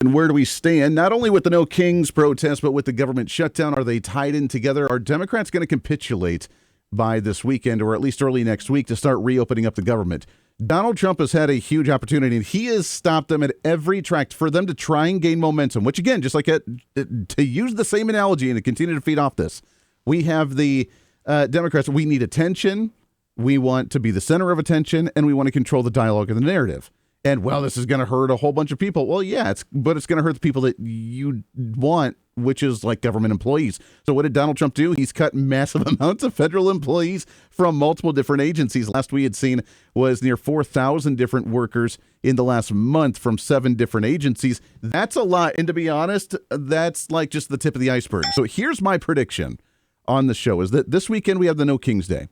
And where do we stand? Not only with the No Kings protest, but with the government shutdown. Are they tied in together? Are Democrats going to capitulate by this weekend, or at least early next week, to start reopening up the government? Donald Trump has had a huge opportunity, and he has stopped them at every track for them to try and gain momentum, which, again, just like to use the same analogy and to continue to feed off this, we have the Democrats. We need attention. We want to be the center of attention, and we want to control the dialogue and the narrative. And, well, this is going to hurt a whole bunch of people. Well, yeah, but it's going to hurt the people that you want, which is like government employees. So what did Donald Trump do? He's cut massive amounts of federal employees from multiple different agencies. Last we had seen was near 4,000 different workers in the last month from 7 different agencies. That's a lot. And to be honest, that's like just the tip of the iceberg. So here's my prediction on the show is that this weekend we have the No Kings Day.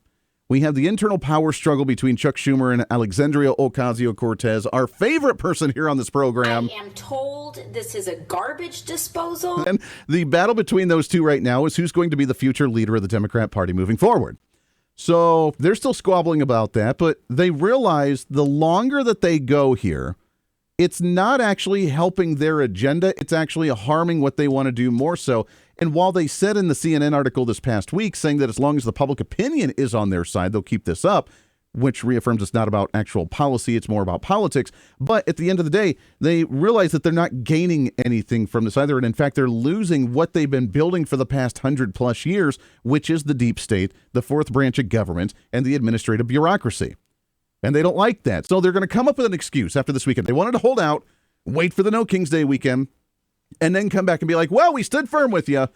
We have the internal power struggle between Chuck Schumer and Alexandria Ocasio-Cortez, our favorite person here on this program. I am told this is a garbage disposal. And the battle between those two right now is who's going to be the future leader of the Democrat Party moving forward. So they're still squabbling about that, but they realize the longer that they go here, it's not actually helping their agenda. It's actually harming what they want to do more so. And while they said in the CNN article this past week, saying that as long as the public opinion is on their side, they'll keep this up, which reaffirms it's not about actual policy, it's more about politics. But at the end of the day, they realize that they're not gaining anything from this either. And in fact, they're losing what they've been building for the past 100+ years, which is the deep state, the fourth branch of government, and the administrative bureaucracy. And they don't like that. So they're going to come up with an excuse after this weekend. They wanted to hold out, wait for the No Kings Day weekend, and then come back and be like, well, we stood firm with you,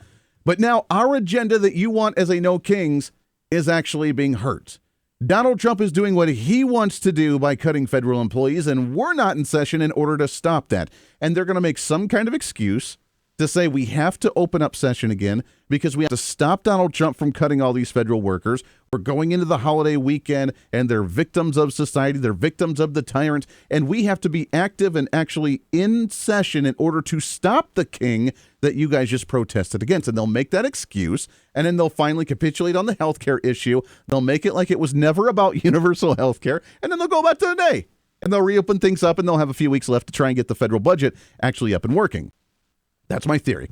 but now our agenda that you want as a No Kings is actually being hurt. Donald Trump is doing what he wants to do by cutting federal employees, and we're not in session in order to stop that. And they're going to make some kind of excuse to say we have to open up session again because we have to stop Donald Trump from cutting all these federal workers. We're going into the holiday weekend, and they're victims of society. They're victims of the tyrant, and we have to be active and actually in session in order to stop the king that you guys just protested against. And they'll make that excuse, and then they'll finally capitulate on the healthcare issue. They'll make it like it was never about universal healthcare, and then they'll go about to the day, and they'll reopen things up, and they'll have a few weeks left to try and get the federal budget actually up and working. That's my theory.